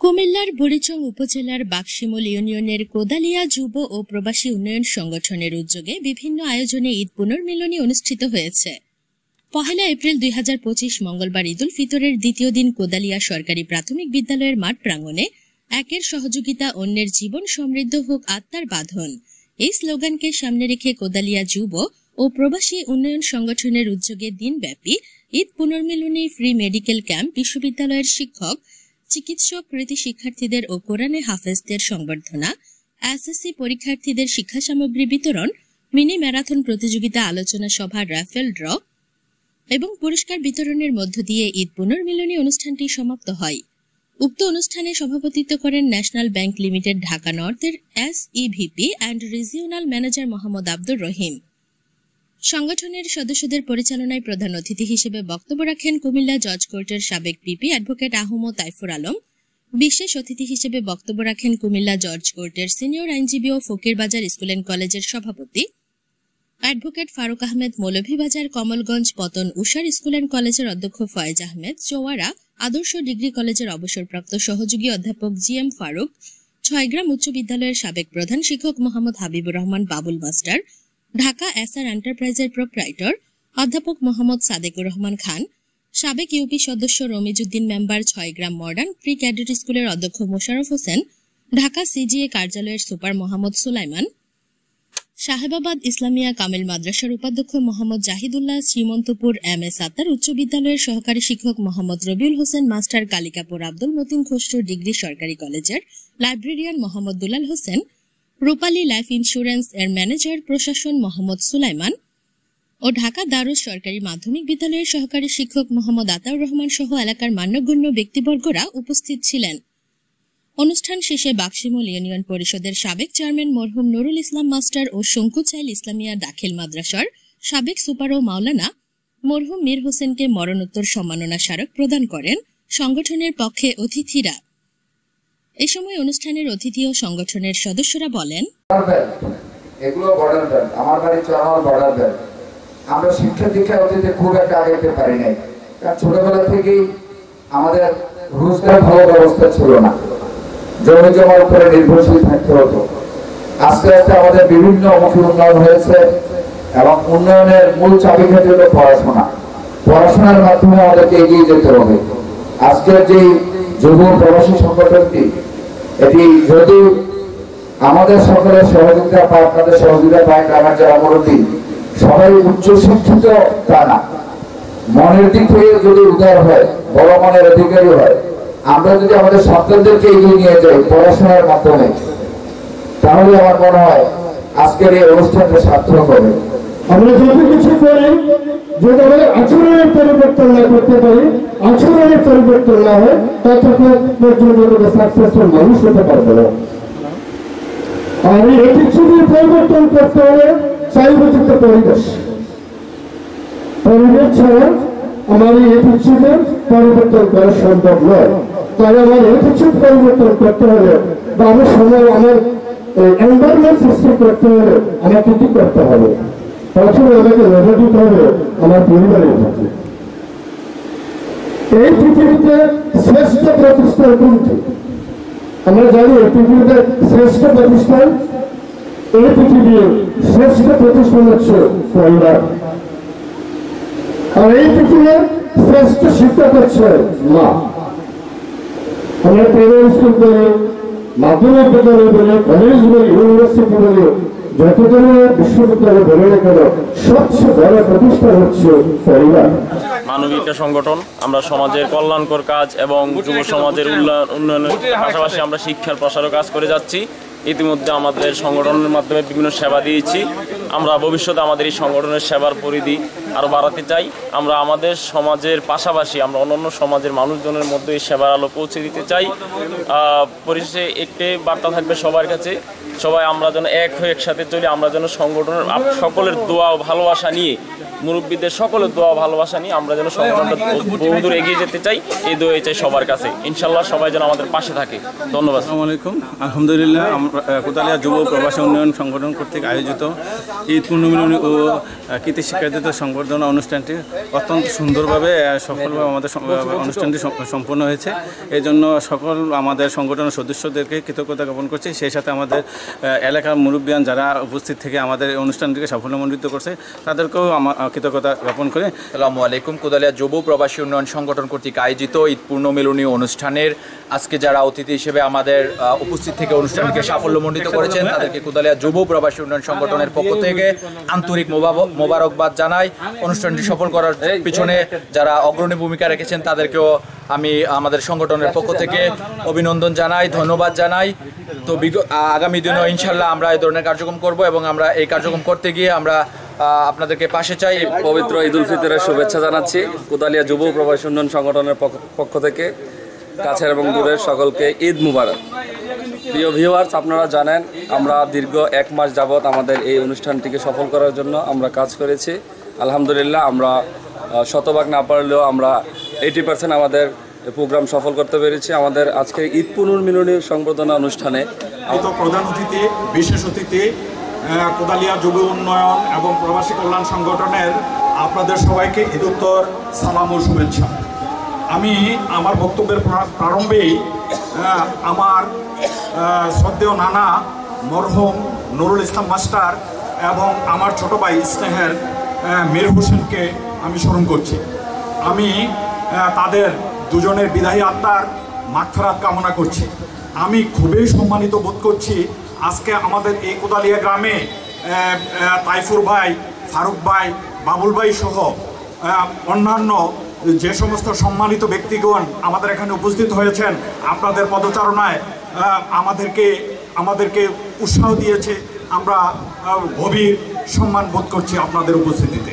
কুমিল্লার বুড়িচং উপজেলার বাকশিমুল ইউনিয়নের কোদালিয়া যুব ও প্রবাসী উন্নয়ন সংগঠনের উদ্যোগে বিভিন্ন আয়োজনে ঈদ পুনর্মিলনী অনুষ্ঠিত হয়েছে। ১ এপ্রিল ২০২৫ মঙ্গলবার ঈদুল ফিতরের দ্বিতীয় দিন কোদালিয়া সরকারি প্রাথমিক বিদ্যালয়ের মাঠ প্রাঙ্গণে একের সহযোগিতা অন্যের জীবন সমৃদ্ধ হোক আত্মার বাঁধন এই স্লোগানকে সামনে রেখে কোদালিয়া যুব ও প্রবাসী উন্নয়ন সংগঠনের উদ্যোগে দিনব্যাপী ঈদ পুনর্মিলনী ফ্রি মেডিকেল ক্যাম্প, বিশ্ববিদ্যালয়ের শিক্ষক, চিকিৎসক, কৃতি শিক্ষার্থীদের ও কোরআনে হাফেজদের সংবর্ধনা, এসএসসি পরীক্ষার্থীদের শিক্ষা সামগ্রী বিতরণ, মিনি ম্যারাথন প্রতিযোগিতা, আলোচনা সভা, রাফেল ড্র এবং পুরস্কার বিতরণের মধ্য দিয়ে ঈদ পুনর্মিলনী অনুষ্ঠানটি সমাপ্ত হয়। উক্ত অনুষ্ঠানে সভাপতিত্ব করেন ন্যাশনাল ব্যাংক লিমিটেড ঢাকা নর্থের SEVP and regional manager Mohammad Abdur Rahim. সংগঠনের সদস্যদের পরিচালনায় প্রধান অতিথি হিসেবে বক্তব্য রাখেন কুমিল্লা জজ কোর্টের সাবেক পিপি অ্যাডভোকেট আহমদ তাইফুর আলম। বিশেষ অতিথি হিসেবে বক্তব্য রাখেন কুমিল্লা জজ কোর্টের সিনিয়র আইনজীবী ও ফকিরবাজার স্কুল অ্যান্ড কলেজের সভাপতি অ্যাডভোকেট ফারুক আহমেদ, মৌলভীবাজার কমলগঞ্জ পতন উষার স্কুল অ্যান্ড কলেজের অধ্যক্ষ ফয়েজ আহমেদ, চৌয়ারা আদর্শ ডিগ্রি কলেজের অবসরপ্রাপ্ত সহযোগী অধ্যাপক GM ফারুক, ছয়গ্রাম উচ্চ বিদ্যালয়ের সাবেক প্রধান শিক্ষক মোহাম্মদ হাবিবুর রহমান বাবুল মাস্টার, ঢাকা SR এন্টারপ্রাইজের প্রোপ্রাইটর অধ্যাপক মোহাম্মদ সাদেকুর রহমান খান, সাবেক ইউপি সদস্য Ramizuddin member, Chhoygram modern pre cadet স্কুলের অধ্যক্ষ মোশাররফ হোসেন, ঢাকা CGA কার্যালয়ের সুপার মোহাম্মদ সুলাইমান, সাহেবাবাদ ইসলামিয়া কামিল মাদ্রাসার উপাধ্যক্ষ মোহাম্মদ জাহিদুল্লাহ, শ্রীমন্তপুর MS আত্তার উচ্চ বিদ্যালয়ের সহকারী শিক্ষক মোহাম্মদ রবিউল হোসেন মাস্টার, কালিকাপুর আব্দুল মতিন খসরু ডিগ্রি সরকারি কলেজের লাইব্রেরিয়ান মোহাম্মদ দুলাল হোসেন, রূপালী লাইফ ইন্স্যুরেন্স এর ম্যানেজার প্রশাসন মোহাম্মদ সুলাইমান ও ঢাকা দারুস সরকারি মাধ্যমিক বিদ্যালয়ের সহকারী শিক্ষক মোহাম্মদ আতাউর রহমান সহ এলাকার মান্যগণ্য ব্যক্তিবর্গরা উপস্থিত ছিলেন। অনুষ্ঠান শেষে বাকশিমুল ইউনিয়ন পরিষদের সাবেক চেয়ারম্যান মরহুম নুরুল ইসলাম মাস্টার ও শঙ্কুচাইল ইসলামিয়া দাখিল মাদ্রাসার সাবেক সুপার ও মাওলানা মরহুম মীর হোসেনকে মরণোত্তর সম্মাননা স্মারক প্রদান করেন সংগঠনের পক্ষে অতিথিরা। এ সময় অনুষ্ঠানের অতিথি ও সংগঠনের সদস্যরা বলেন, এগুলো বর্ডার বেল্ট, আমার বাড়ি চরমাল বর্ডার বেল্ট। আমরা শিক্ষা দীক্ষার অতীতে খুব একটা আগাইতে পারি নাই, কারণ ছোটবেলা থেকেই আমাদের রোজগার ভালো ব্যবস্থা ছিল না, জমি জমার উপরে নির্ভরশীল থাকতে হতো। আস্তে আস্তে আমাদের বিভিন্ন অমুখী উন্নয়ন হয়েছে এবং উন্নয়নের মূল চাবিকাঠি হলো পড়াশোনা। পড়াশোনার মাধ্যমে আমাদেরকে এগিয়ে যেতে হবে। আজকের যে যুব প্রবাসী সংগঠনটি, এটি যদি আমাদের সকলের সহযোগিতা পায়, আপনাদের সহযোগিতা পায়, গ্রামের যারা মুরব্বী সবাই উচ্চ শিক্ষিত তা না, মনের দিক থেকে যদি উদার হয়, বড় মনের অধিকারী হয়, আমরা যদি আমাদের সন্তানদেরকে এগিয়ে নিয়ে যাই পড়াশোনার মাধ্যমে, তাহলে আমার মনে হয় আজকের এই অনুষ্ঠানটা সার্থক হবে। আমরা যত কিছু করি, যদি আমাদের আচরণের পরিবর্তন না করতে পারি, আচরণের পরিবর্তন না হয়, ততক্ষণ পর্যন্ত সাকসেসফুল মানুষ হতে পারবে না। আর এই অ্যাটিটিউডের পরিবর্তন করতে হলে চাইবযুক্ত পরিবেশ ছাড়া আমার এই অ্যাটিটিউডের পরিবর্তন করা সম্ভব নয়। তাই আমার অ্যাটিটিউড পরিবর্তন করতে হলে বা আমার সময় আমার এনভায়রনমেন্ট সৃষ্টি করতে হলে আমাকে কি করতে হবে? প্রথমে আমাকে নজর দিতে হবে আমার পরিবারের প্রতি। এই পৃথিবীতে শ্রেষ্ঠ প্রতিষ্ঠান কোনটি? আমরা জানি এই পৃথিবীতে শ্রেষ্ঠ প্রতিষ্ঠান, এই পৃথিবীর শ্রেষ্ঠ প্রতিষ্ঠান হচ্ছে পরিবার। আর এই পৃথিবীর শ্রেষ্ঠ শিক্ষক হচ্ছে মা। আমরা প্রাইমারি স্কুল বলি, মাধ্যমিক বিদ্যালয় বলি, কলেজ বলি, ইউনিভার্সিটি বলি, যত ধরনের বিশ্ববিদ্যালয় বলে না কেন, সবচেয়ে বড় প্রতিষ্ঠান হচ্ছে পরিবার। মানবিক সংগঠন, আমরা সমাজের কল্যাণকর কাজ এবং যুব সমাজের উন্নয়নের পাশাপাশি আমরা শিক্ষার প্রসারও কাজ করে যাচ্ছি। ইতিমধ্যে আমাদের সংগঠনের মাধ্যমে বিভিন্ন সেবা দিয়েছি। আমরা ভবিষ্যতে আমাদের এই সংগঠনের সেবার পরিধি আরও বাড়াতে চাই। আমরা আমাদের সমাজের পাশাপাশি আমরা অন্যান্য সমাজের মানুষজনের মধ্যে এই সেবার আলো পৌঁছে দিতে চাই। পরিশেষে একটি বার্তা থাকবে সবার কাছে, সবাই আমরা যেন এক হয়ে একসাথে চলি। আমরা যেন সংগঠনের সকলের দোয়া ও ভালোবাসা নিয়ে, মুরব্বীদের সকলের দোয়া ভালোবাসা নিয়ে আমরা যেন সংগঠনটা বহুদূর এগিয়ে যেতে চাই, এই দোয়াই চাই সবার কাছে। ইনশাল্লাহ সবাই যেন আমাদের পাশে থাকে। ধন্যবাদ। আসসালামু আলাইকুম। আলহামদুলিল্লাহ, কোদালিয়া যুব প্রবাসী উন্নয়ন সংগঠন কর্তৃক আয়োজিত ঈদ পুনর্মিলনী ও কৃতি শিক্ষার্থীদের সংগঠন সংবর্ধনা অনুষ্ঠানটি অত্যন্ত সুন্দরভাবে সফলভাবে আমাদের অনুষ্ঠানটি সম্পন্ন হয়েছে। এই জন্য সকল আমাদের সংগঠনের সদস্যদেরকে কৃতজ্ঞতা জ্ঞাপন করছি। সেই সাথে আমাদের এলাকার মুরব্বিয়ান যারা উপস্থিত থেকে আমাদের এই অনুষ্ঠানটিকে সাফল্যমণ্ডিত করছে তাদেরকেও কৃতজ্ঞতা জ্ঞাপন করে। আসসালামু আলাইকুম। কোদালিয়া যুব প্রবাসী উন্নয়ন সংগঠন কর্তৃক আয়োজিত ঈদ পূর্ণ মিলনী অনুষ্ঠানের আজকে যারা অতিথি হিসেবে আমাদের উপস্থিত থেকে অনুষ্ঠানকে সাফল্যমণ্ডিত করেছেন তাদেরকে কোদালিয়া যুব প্রবাসী উন্নয়ন সংগঠনের পক্ষ থেকে আন্তরিক মোবারকবাদ জানাই। অনুষ্ঠানটি সফল করার পিছনে যারা অগ্রণী ভূমিকা রেখেছেন তাদেরকেও আমি আমাদের সংগঠনের পক্ষ থেকে অভিনন্দন জানাই, ধন্যবাদ জানাই। তো আগামী দিনেও ইনশাল্লাহ আমরা এই ধরনের কার্যক্রম করব এবং আমরা এই কার্যক্রম করতে গিয়ে আমরা আপনাদেরকে পাশে চাই। পবিত্র ঈদ উল ফিতরের শুভেচ্ছা জানাচ্ছি কোদালিয়া যুব প্রবাসী উন্নয়ন সংগঠনের পক্ষ থেকে। কাছের এবং দূরের সকলকে ঈদ মুবারক। প্রিয় ভিউয়ার্স, আপনারা জানেন আমরা দীর্ঘ 1 মাস যাবৎ আমাদের এই অনুষ্ঠানটিকে সফল করার জন্য আমরা কাজ করেছি। আলহামদুলিল্লাহ আমরা শতভাগ না পারলেও আমরা 80% আমাদের প্রোগ্রাম সফল করতে পেরেছি। আমাদের আজকে ঈদ পুনর্মিলনী সংবর্ধনা অনুষ্ঠানে প্রধান অতিথি, বিশেষ অতিথি কোদালিয়া যুব উন্নয়ন এবং প্রবাসী কল্যাণ সংগঠনের আপনাদের সবাইকে ঈদোত্তর সালাম ও শুভেচ্ছা। আমি আমার বক্তব্যের প্রারম্ভেই আমার শ্রদ্ধেয় নানা মরহুম নুরুল ইসলাম মাস্টার এবং আমার ছোট ভাই স্নেহের মীর হোসেনকে আমি স্মরণ করছি। আমি তাদের দুজনের বিদায়ী আত্মার মাগফিরাত কামনা করছি। আমি খুবই সম্মানিত বোধ করছি আজকে আমাদের এই কোদালিয়া গ্রামে তাইফুর ভাই, ফারুক ভাই, বাবুল ভাই সহ অন্যান্য যে সমস্ত সম্মানিত ব্যক্তিগণ আমাদের এখানে উপস্থিত হয়েছেন, আপনাদের পদচারণায় আমাদেরকে উৎসাহ দিয়েছে। আমরা গভীর সম্মান বোধ করছি আপনাদের উপস্থিতিতে।